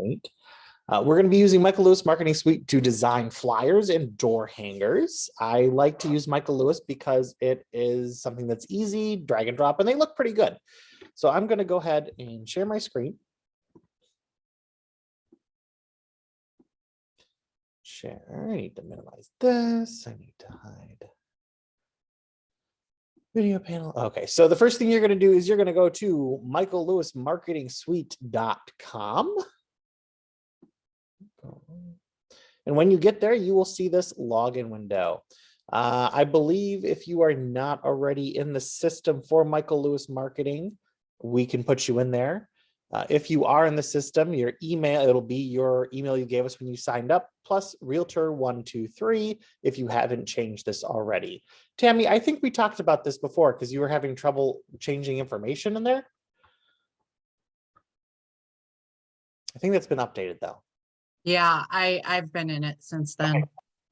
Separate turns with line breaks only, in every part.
Great. We're going to be using Michael Lewis Marketing Suite to design flyers and door hangers. I like to use Michael Lewis because it is something that's easy, drag and drop, and they look pretty good. So I'm going to go ahead and share my screen. Share. I need to minimize this. I need to hide video panel. Okay, so the first thing you're going to do is you're going to go to michaellewismarketingsuite.com. And when you get there, you will see this login window. I believe if you are not already in the system for Michael Lewis Marketing, we can put you in there. If you are in the system, your email, it'll be your email you gave us when you signed up, plus Realtor123 if you haven't changed this already. Tammy, I think we talked about this before because you were having trouble changing information in there. I think that's been updated though.
Yeah, I've been in it since then.
Okay,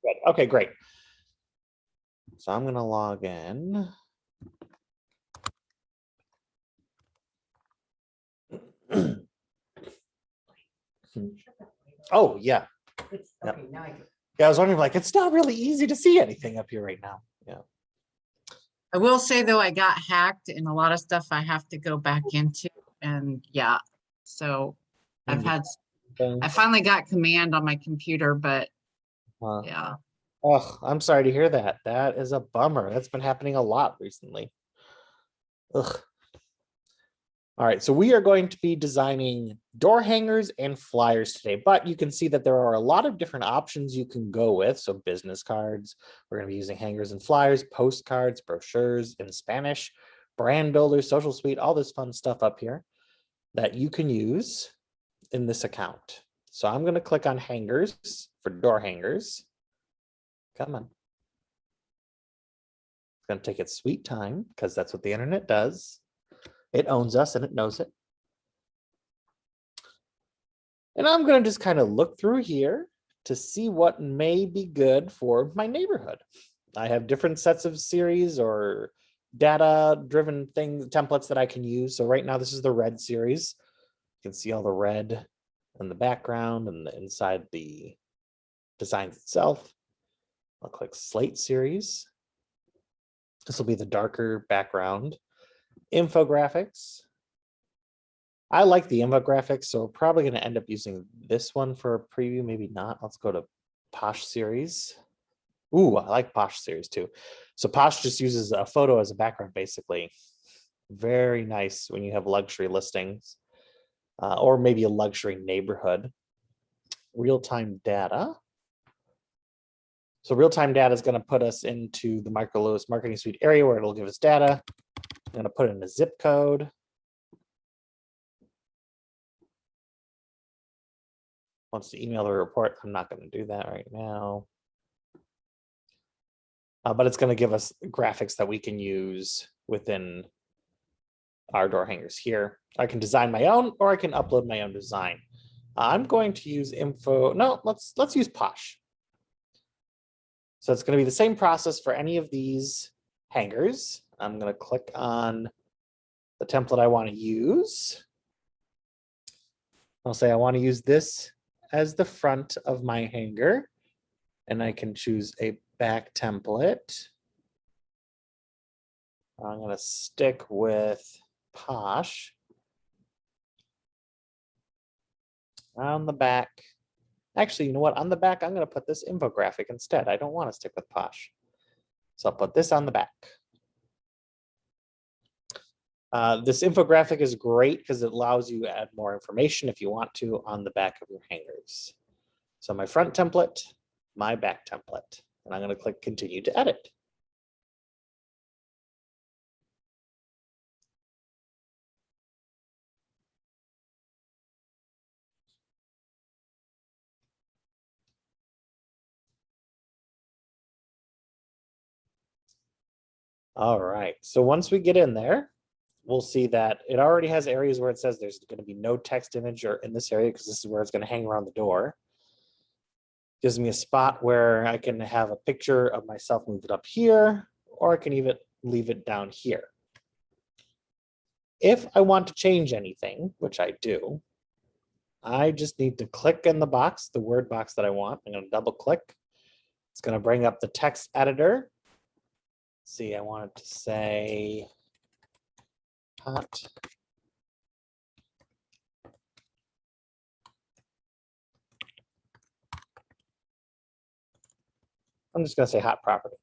good. Okay, great. So I'm going to log in. Oh, yeah.
Okay, now I
Yeah, I was wondering, like, it's not really easy to see anything up here right now. Yeah.
I will say though, I got hacked and a lot of stuff I have to go back into, and yeah, so I finally got command on my computer, but yeah.
Oh, I'm sorry to hear that. That is a bummer. That's been happening a lot recently. Ugh. All right, so we are going to be designing door hangers and flyers today, but you can see that there are a lot of different options you can go with. So business cards, we're going to be using hangers and flyers, postcards, brochures in Spanish, brand builders, social suite, all this fun stuff up here that you can use in this account. So I'm going to click on hangers for door hangers. Come on. It's going to take its sweet time because that's what the internet does. It owns us and it knows it. And I'm going to just kind of look through here to see what may be good for my neighborhood. I have different sets of series or data-driven templates that I can use. So right now, this is the red series. You can see all the red in the background and inside the design itself. I'll click Slate series. This will be the darker background. Infographics. I like the infographics, so we're probably going to end up using this one for a preview, maybe not. Let's go to Posh series. Ooh, I like Posh series too. So Posh just uses a photo as a background, basically. Very nice when you have luxury listings or maybe a luxury neighborhood. Real-time data. So real-time data is going to put us into the Michael Lewis Marketing Suite area where it'll give us data. I'm going to put in a zip code. Wants to email the report. I'm not going to do that right now. But it's going to give us graphics that we can use within our door hangers here. I can design my own, or I can upload my own design. I'm going to use info. No, let's use Posh. So it's going to be the same process for any of these hangers. I'm going to click on the template I want to use. I'll say I want to use this as the front of my hanger, and I can choose a back template. I'm going to stick with Posh. On the back. Actually, you know what? On the back, I'm going to put this infographic instead. I don't want to stick with Posh. So I'll put this on the back. This infographic is great because it allows you to add more information if you want to on the back of your hangers. So my front template, my back template, and I'm going to click continue to edit. All right, so once we get in there, we'll see that it already has areas where it says there's going to be no text image or in this area because this is where it's going to hang around the door. Gives me a spot where I can have a picture of myself, move it up here, or I can even leave it down here. If I want to change anything, which I do, I just need to click in the box, the word box that I want. I'm going to double click. It's going to bring up the text editor. See, I want it to say hot. I'm just going to say hot property.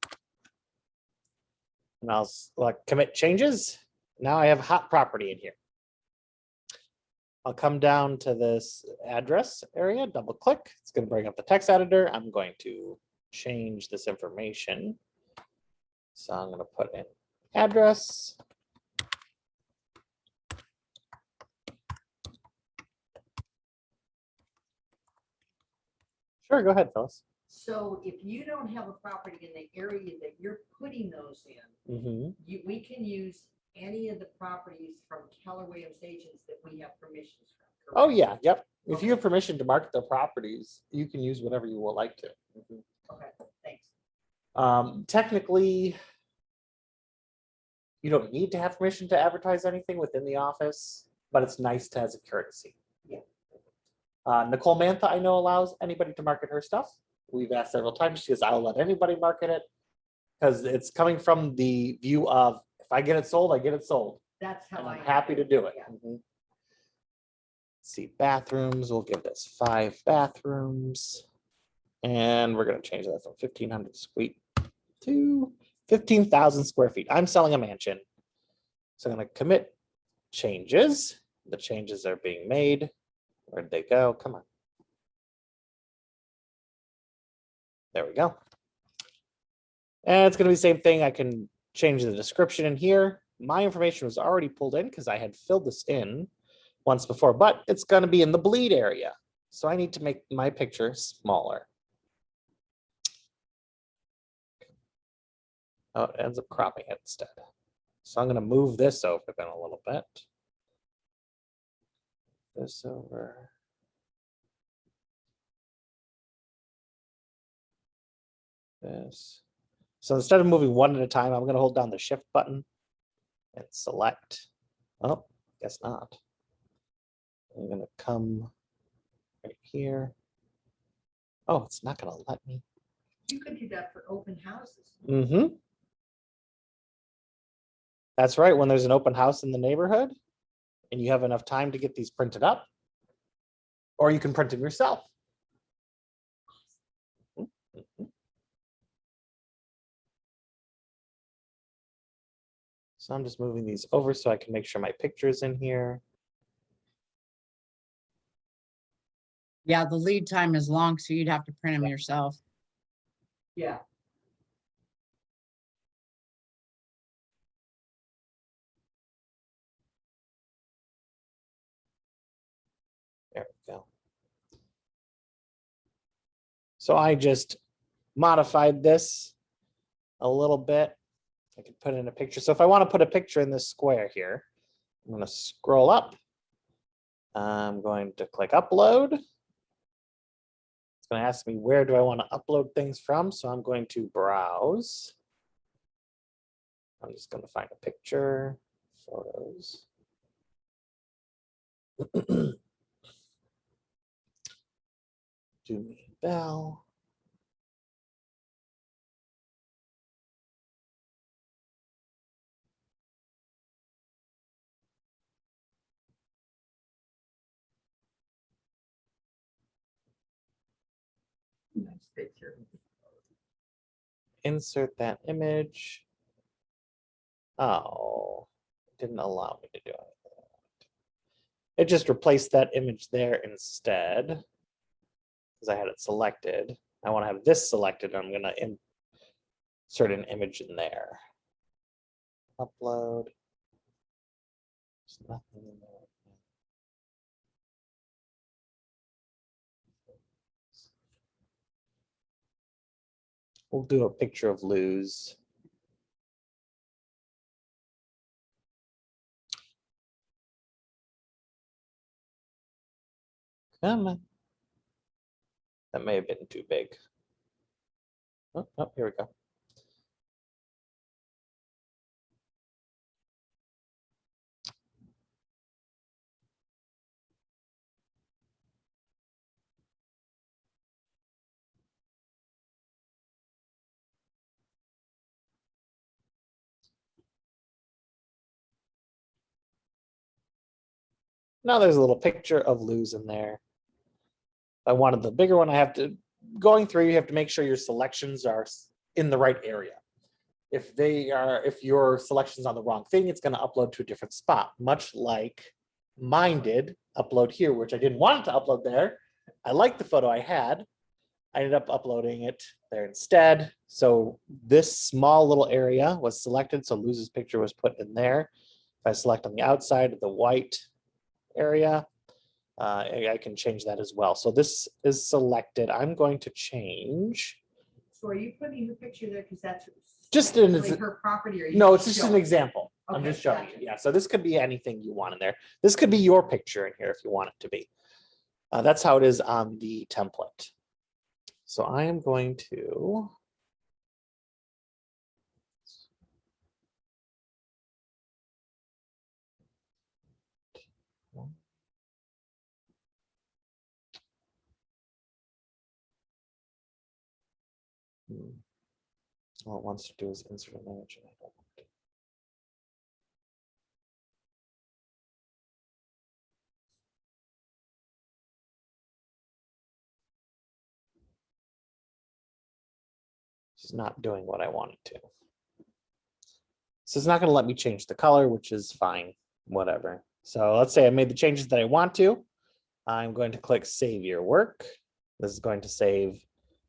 And I'll select commit changes. Now I have hot property in here. I'll come down to this address area, double click. It's going to bring up the text editor. I'm going to change this information. So I'm going to put in address. Sure, go ahead, Phyllis.
So if you don't have a property in the area that you're putting those in, we can use any of the properties from Keller Williams agents that we have permissions from.
Oh,
correct?
yeah, yep. If you have permission to market their properties, you can use whatever you would like to.
Okay, thanks.
Technically, you don't need to have permission to advertise anything within the office, but it's nice to as a courtesy.
Yeah.
Nicole Mantha, I know, allows anybody to market her stuff. We've asked several times. She says, I'll let anybody market it because it's coming from the view of if I get it sold, I get it sold.
That's how
And
I
I'm happy to do it.
Yeah.
Let's see, bathrooms. We'll give this 5 bathrooms. And we're going to change that from 1,500 square feet to 15,000 square feet. I'm selling a mansion. So I'm going to commit changes. The changes are being made. Where'd they go? Come on. There we go. And it's going to be the same thing. I can change the description in here. My information was already pulled in because I had filled this in once before, but it's going to be in the bleed area. So I need to make my picture smaller. Oh, it ends up cropping it instead. So I'm going to move this over then a little bit. This over. This. So instead of moving one at a time, I'm going to hold down the shift button and select. Oh, guess not. I'm going to come right here. Oh, it's not going to let me.
You could do that for open houses.
That's right. When there's an open house in the neighborhood and you have enough time to get these printed up, or you can print them yourself. So I'm just moving these over so I can make sure my picture's in here.
Yeah, the lead time is long, so you'd have to print them yourself.
Yeah.
There we go. So I just modified this a little bit. I could put in a picture. So if I want to put a picture in this square here, I'm going to scroll up. I'm going to click upload. It's going to ask me where do I want to upload things from. So I'm going to browse. I'm just going to find a picture, photos. Do me bell.
Nice picture.
Insert that image. Oh, it didn't allow me to do it. It just replaced that image there instead because I had it selected. I want to have this selected. I'm going to insert an image in there. Upload. There's nothing in there. We'll do a picture of Luz. Come on. That may have been too big. Oh, here we go. Now there's a little picture of Lou's in there. I wanted the bigger one. I have to, going through, you have to make sure your selections are in the right area. If your selection's on the wrong thing, it's going to upload to a different spot, much like mine did upload here, which I didn't want it to upload there. I liked the photo I had. I ended up uploading it there instead. So this small little area was selected. So Luz's picture was put in there. If I select on the outside of the white area, I can change that as well. So this is selected. I'm going to change.
So are you putting her picture there because that's
Just
her property? Or
no, it's just an example. I'm
Okay,
just showing
gotcha.
you. Yeah, so this could be anything you want in there. This could be your picture in here if you want it to be. That's how it is on the template. So I am going to all it wants to do is insert an image. And I don't want to. It's not doing what I want it to. So it's not going to let me change the color, which is fine, whatever. So let's say I made the changes that I want to. I'm going to click Save Your Work. This is going to save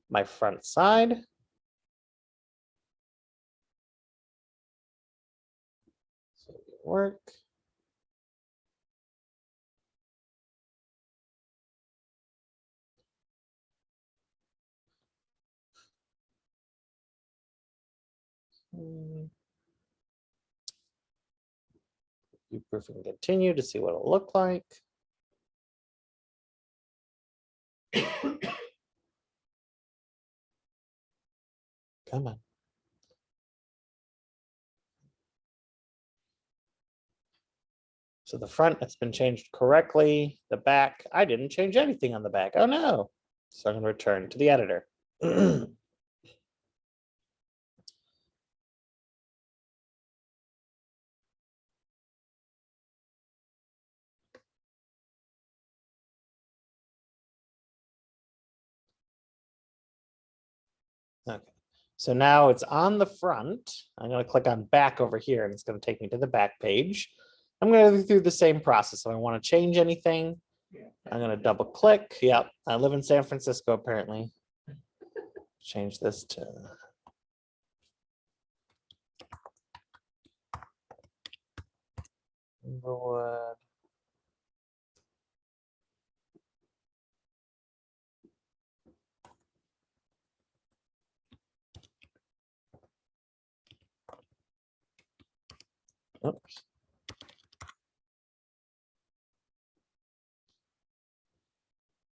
my front side. Save Your Work. You proof and continue to see what it'll look like. Come on. So the front, it's been changed correctly. The back, I didn't change anything on the back. Oh no. So I'm going to return to the editor. Okay. So now it's on the front. I'm going to click on back over here and it's going to take me to the back page. I'm going to go through the same process. If I want to change anything, I'm going to double click. Yep. I live in San Francisco, apparently. Change this to Inglewood. Oops.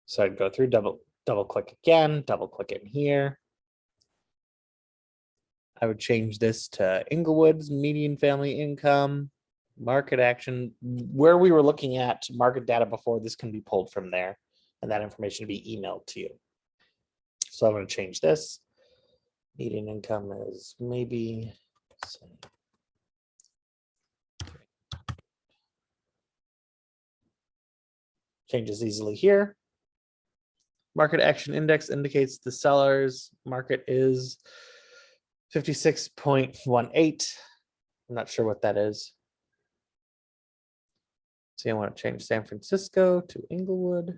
So I'd go through, double click again, double click in here. I would change this to Inglewood's median family income, market action. Where we were looking at market data before, this can be pulled from there and that information to be emailed to you. So I'm going to change this. Median income is maybe. Changes easily here. Market action index indicates the seller's market is 56.18. I'm not sure what that is. So I want to change San Francisco to Inglewood.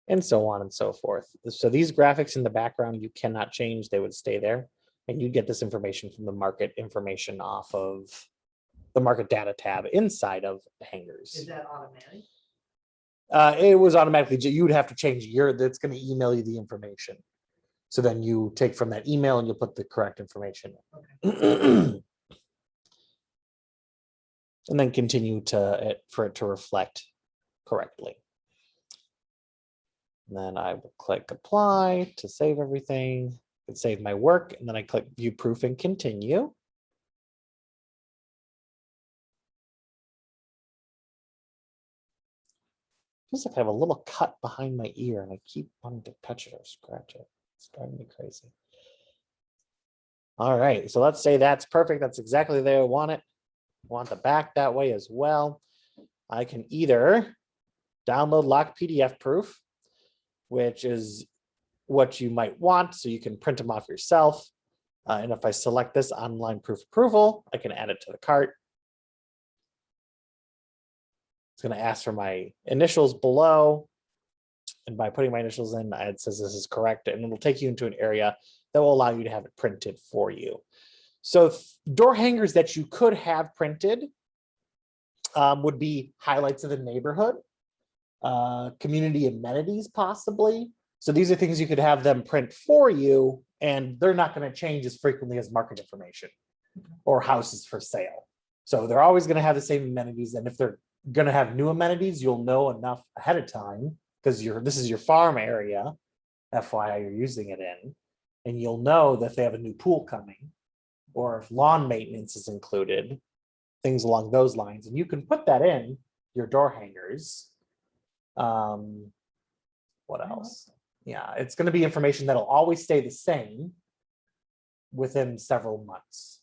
And so on and so forth. So these graphics in the background, you cannot change. They would stay there. And you get this information from the market information off of the market data tab inside of Hangers.
Is that automatic?
It was automatically, you would have to change that's going to email you the information. So then you take from that email and you'll put the correct information. Okay. And then continue for it to reflect correctly. And then I will click apply to save everything and save my work. And then I click view proof and continue. Feels like I have a little cut behind my ear and I keep wanting to touch it or scratch it. It's driving me crazy. All right, so let's say that's perfect. That's exactly the way I want it. I want the back that way as well. I can either download lock PDF proof, which is what you might want, so you can print them off yourself. And if I select this online proof approval, I can add it to the cart. It's going to ask for my initials below. And by putting my initials in, it says this is correct, and it'll take you into an area that will allow you to have it printed for you. So door hangers that you could have printed would be highlights of the neighborhood, community amenities possibly. So these are things you could have them print for you, and they're not going to change as frequently as market information or houses for sale. So they're always going to have the same amenities. And if they're going to have new amenities, you'll know enough ahead of time because this is your farm area, FYI, you're using it in, and you'll know that if they have a new pool coming or if lawn maintenance is included, things along those lines. And you can put that in your door hangers. What else? Yeah, it's going to be information that'll always stay the same within several months.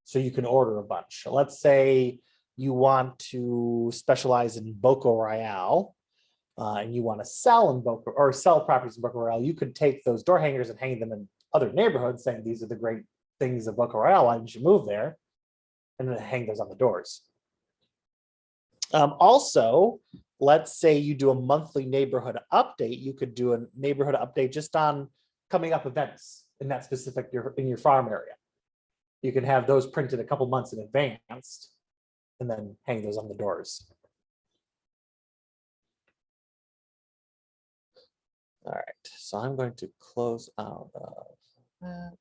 So you can order a bunch. Let's say you want to specialize in Boca Raton, and you want to sell in Boca or sell properties in Boca Raton. You could take those door hangers and hang them in other neighborhoods, saying these are the great things of Boca Raton. Why didn't you move there? And then hang those on the doors. Also, let's say you do a monthly neighborhood update. You could do a neighborhood update just on coming up events in that specific in your farm area. You can have those printed a couple months in advance and then hang those on the doors. All right, so I'm going to close out of that.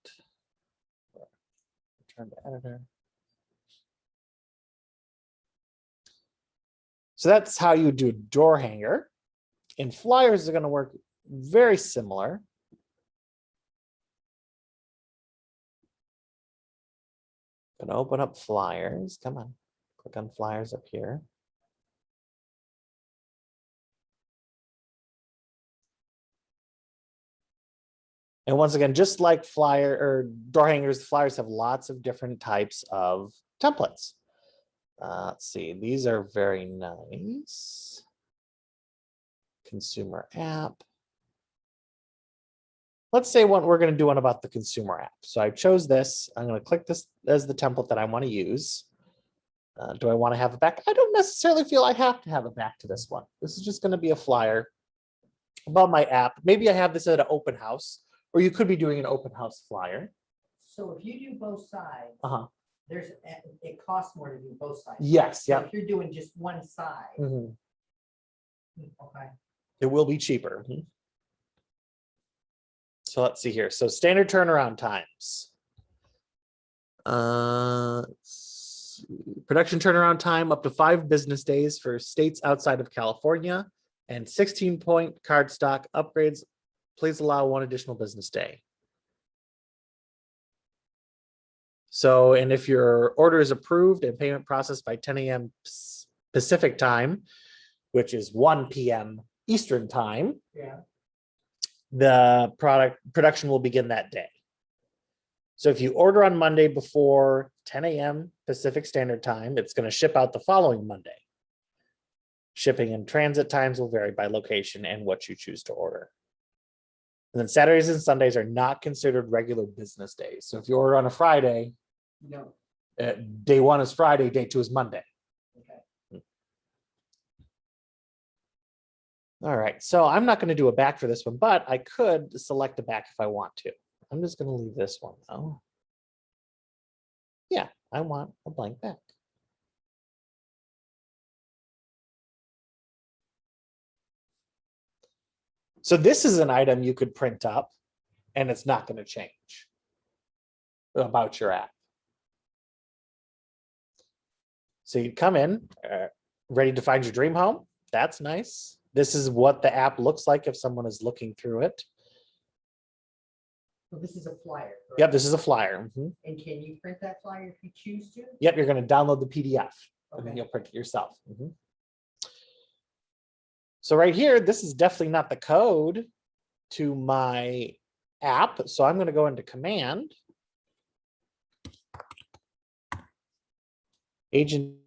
Return to editor. So that's how you do a door hanger. And flyers are going to work very similar. Going to open up flyers. Come on, click on flyers up here. And once again, just like flyer or door hangers, flyers have lots of different types of templates. Let's see, these are very nice. Consumer app. Let's say we're going to do one about the consumer app. So I chose this. I'm going to click this as the template that I want to use. Do I want to have a back? I don't necessarily feel I have to have a back to this one. This is just going to be a flyer about my app. Maybe I have this at an open house, or you could be doing an open house flyer.
So if you do both sides,
There's
it costs more to do both sides.
Yes,
So
yeah.
if you're doing just one side, okay.
It will be cheaper. So let's see here. So standard turnaround times. Production turnaround time up to 5 business days for states outside of California, and 16-point card stock upgrades. Please allow 1 additional business day. So, and if your order is approved and payment processed by 10 a.m. Pacific time, which is 1 p.m. Eastern time, the production will begin that day. So if you order on Monday before 10 a.m. Pacific Standard Time, it's going to ship out the following Monday. Shipping and transit times will vary by location and what you choose to order. And then Saturdays and Sundays are not considered regular business days. So if you order on a Friday,
No.
day 1 is Friday, day 2 is Monday.
Okay.
All right, so I'm not going to do a back for this one, but I could select a back if I want to. I'm just going to leave this one though. Yeah, I want a blank back. So this is an item you could print up and it's not going to change about your app. So you'd come in, ready to find your dream home. That's nice. This is what the app looks like if someone is looking through it.
So this is a flyer. Correct?
Yep, this is a flyer.
And can you print that flyer if you choose to?
Yep, you're going to download the PDF and then
Okay.
you'll print it yourself. So right here, this is definitely not the code to my app. So I'm going to go into command. Agent.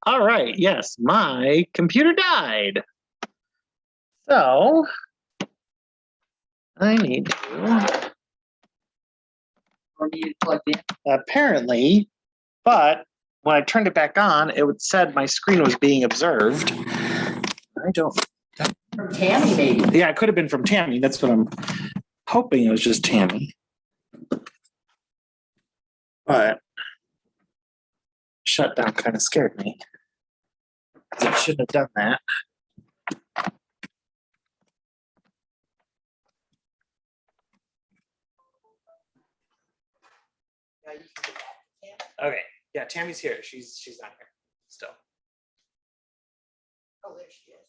All right, yes, my computer died. So I need to plug in. Apparently, but when I turned it back on, it said my screen was being observed. I don't.
From Tammy, maybe.
Yeah, it could have been from Tammy. That's what I'm hoping it was just Tammy. But shutdown kind of scared me. I shouldn't have done that.
You can get back to Tammy.
Okay, yeah, Tammy's here. She's not here still.
Oh, there she is.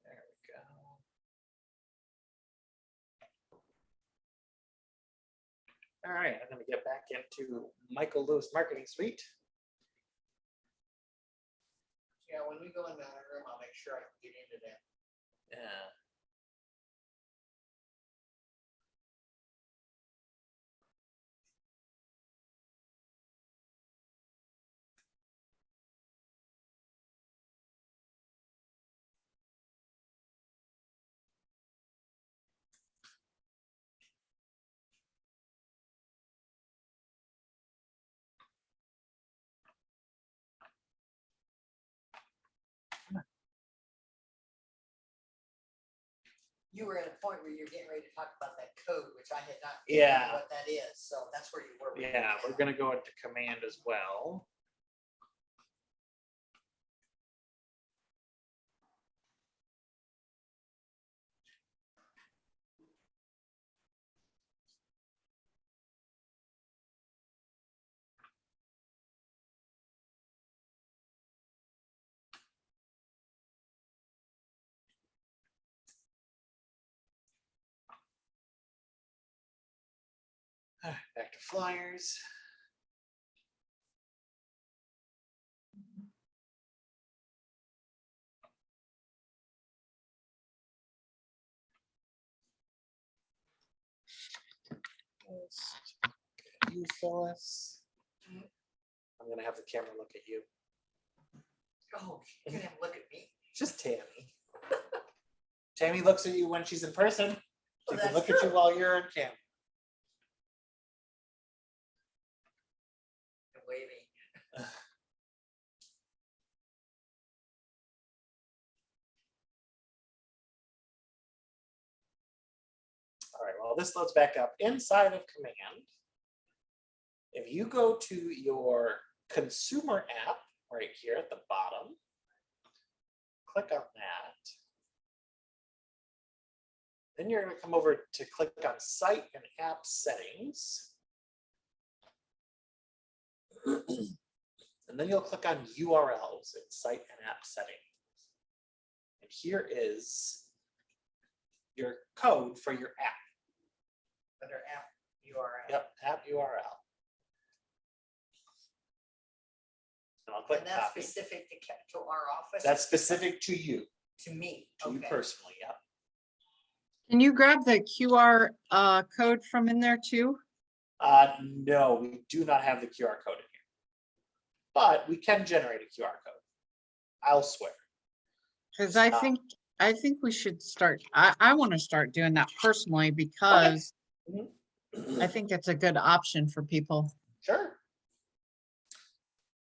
There we go. All right, I'm gonna get back into Michael Lewis Marketing Suite.
Yeah, when we go in that room, I'll make sure I can get into that.
Yeah.
You were at a point where you're getting ready to talk about that code, which I had not.
Yeah.
What that is, so that's where you were.
Yeah, we're gonna go into command as well. Back to Flyers. You, Phyllis. I'm gonna have the camera look at you.
Oh, you can have a look at me.
Just Tammy. Tammy looks at you when she's in person. She can
that's
look at you
true.
while you're on camera.
I'm waving.
All right, well, this loads back up inside of command. If you go to your consumer app right here at the bottom, click on that. Then you're going to come over to click on site and app settings. And then you'll click on URLs in site and app settings. And here is your code for your app.
Under app URL.
Yep, app URL. And I'll click
And that's
copy.
specific to our office?
That's specific to you,
To me.
to you
Okay.
personally, yep.
Can you grab the QR code from in there too?
No, we do not have the QR code in here. But we can generate a QR code. I'll swear.
Because I think we should start. I want to start doing that personally because I think it's a good option for people.
Sure.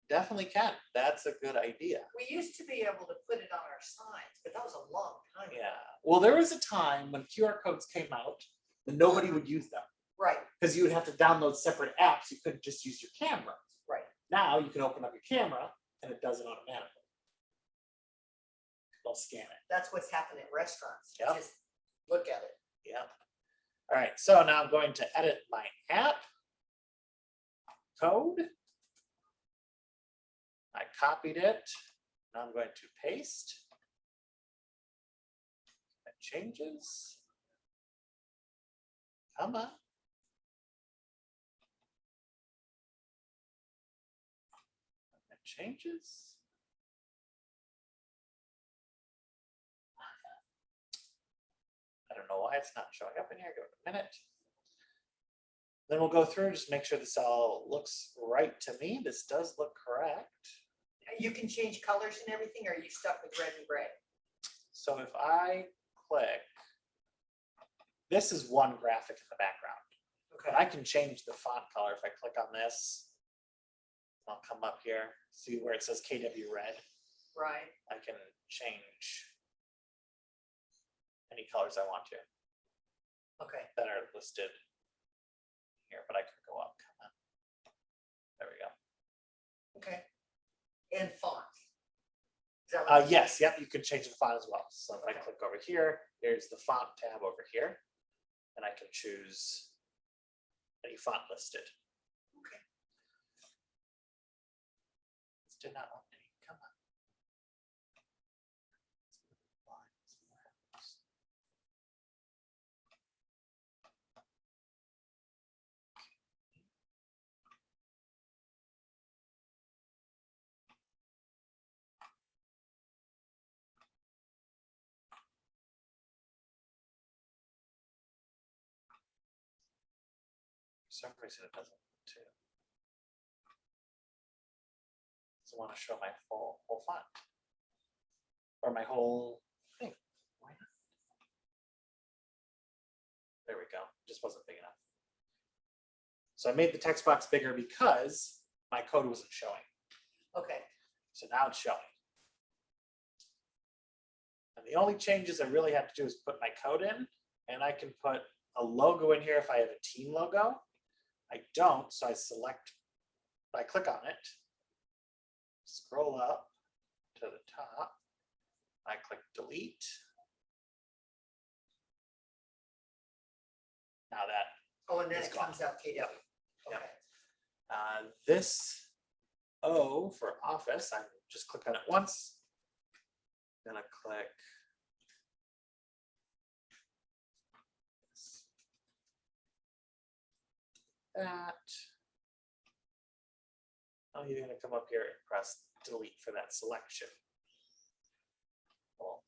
Definitely can. That's a good idea.
We used to be able to put it on our signs, but that was a long time ago.
Yeah. Well, there was a time when QR codes came out and nobody would use them
Right,
because you would have to download separate apps. You couldn't just use your camera.
right.
Now you can open up your camera and it does it automatically. They'll scan it.
That's what's happened at restaurants. You
Yep.
Just look at it.
Yep. All right. So now I'm going to edit my app code. I copied it. Now I'm going to paste. It changes. Come on. It changes. I don't know why it's not showing up in here. Give it a minute. Then we'll go through and just make sure this all looks right to me. This does look correct.
You can change colors and everything, or are you stuck with red and gray?
So if I click, this is one graphic in the background.
Okay.
But I can change the font color if I click on this. I'll come up here, see where it says KW red.
Right.
I can change any colors I want to
Okay.
that are listed here, but I can go up. Come on. There we go.
Okay. And font. Is that right?
Yes, yep, you can change the font as well. So if I click over here, here's the font tab over here, and I can choose any font listed.
Okay.
This did not update. Come on. For some reason it doesn't too. Doesn't want to show my whole font or my whole thing. Why not? There we go. Just wasn't big enough. So I made the text box bigger because my code wasn't showing.
Okay.
So now it's showing. And the only changes I really have to do is put my code in, and I can put a logo in here if I have a team logo. I don't, so I click on it, scroll up to the top, I click delete. Now that,
Oh, and then
It's
it
gone.
comes out KW.
Yep.
Okay.
this O for office, I just click on it once, then I click that. Oh, you're going to come up here and press delete for that selection.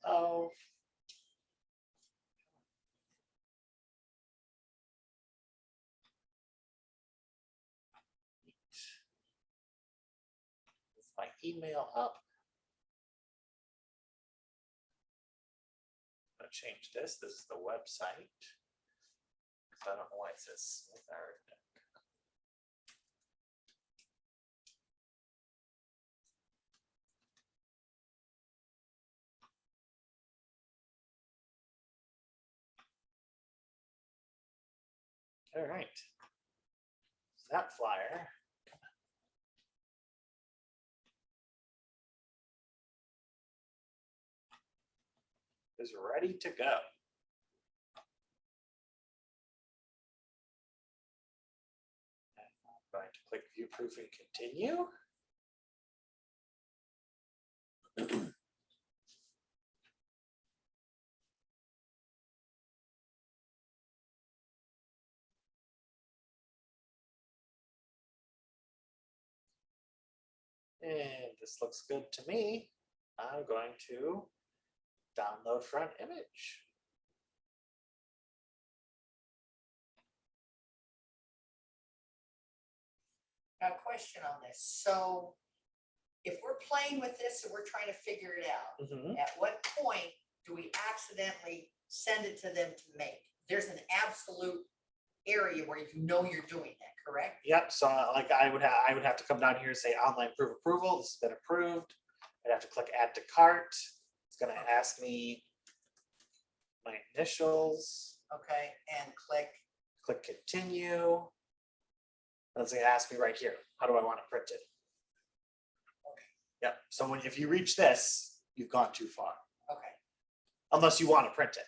Oh, my email up. I'm going to change this. This is the website. I don't know why it says with our all right. That flyer is ready to go. I'm going to click view proof and continue. And this looks good to me. I'm going to download front image.
Now, question on this. So if we're playing with this and we're trying to figure it out,
Mhm.
at what point do we accidentally send it to them to make? There's an absolute area where you know you're doing that, correct?
Yep. So like I would have to come down here and say online proof approval. This has been approved. I'd have to click add to cart. It's going to ask me my initials.
Okay, and click.
Click continue. That's going to ask me right here. How do I want it printed? Yep. So if you reach this, you've gone too far.
Okay.
Unless you want to print it.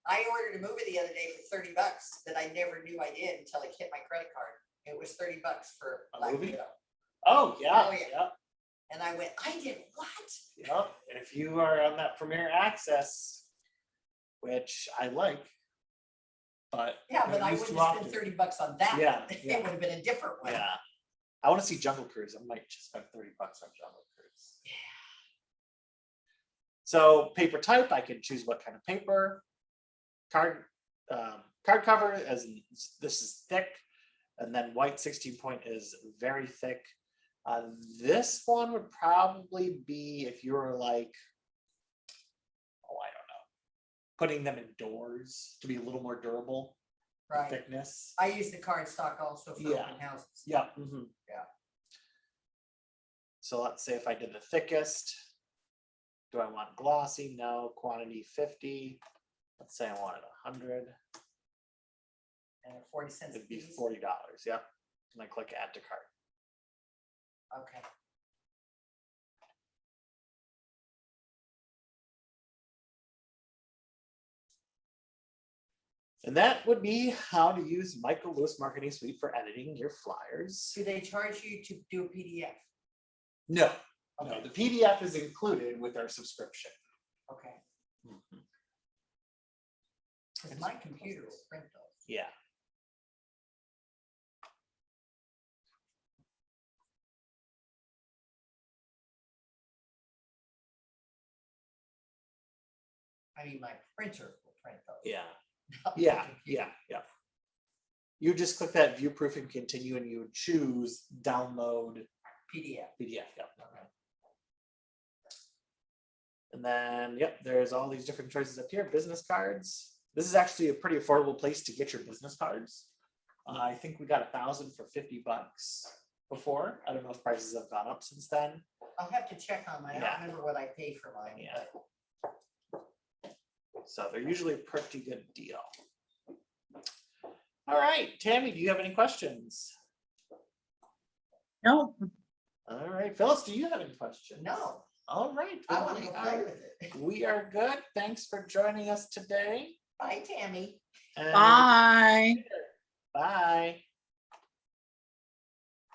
I ordered a movie the other day for $30 that I never knew I did until it hit my credit card. It was $30 for
A
Black
movie?
Widow.
Oh yeah.
Oh, yeah.
Yep.
And I went, I did what?
Yep. And if you are on that Premier Access, which I like, but
Yeah, but
don't
I
use
wouldn't
too
have spent
often.
$30 on that.
Yeah,
It
yeah.
would have been a different one.
Yeah. I want to see Jungle Cruise. I might just spend $30 on Jungle Cruise.
Yeah.
So paper type, I can choose what kind of paper. Card cover, as in this is thick, and then white 16 point is very thick. This one would probably be if you were like, oh, I don't know, putting them indoors to be a little more durable.
Right.
Thickness.
I use the cardstock also for
Yeah.
open houses.
Yeah.
Yeah.
So let's say if I did the thickest, do I want glossy? No. Quantity 50. Let's say I wanted 100.
And 40 cents.
It'd be
a piece.
$40. Yep. And I click add to cart.
Okay.
And that would be how to use Michael Lewis Marketing Suite for editing your flyers.
Do they charge you to do a PDF?
No,
Okay.
no, the PDF is included with our subscription.
Okay.
Mhm.
Because my computer will print those.
Yeah.
I mean, my printer will print those.
Yeah.
not my
Yeah,
computer.
yeah. You just click that view proof and continue, and you would choose download
PDF.
PDF. Yep.
Okay.
And then, yep, there's all these different choices up here. Business cards. This is actually a pretty affordable place to get your business cards. I think we got 1,000 for $50 before. I don't know if prices have gone up since then.
I'll have to check on mine. I
Yeah.
don't remember what I paid for mine.
Yeah.
but
So they're usually a pretty good deal. All right, Tammy, do you have any questions?
No,
All right, Phyllis, do you have any questions?
No,
All right.
I
well,
want to
we
go play
are-
with it.
We are good. Thanks for joining us today.
Bye, Tammy.
And
bye.
bye.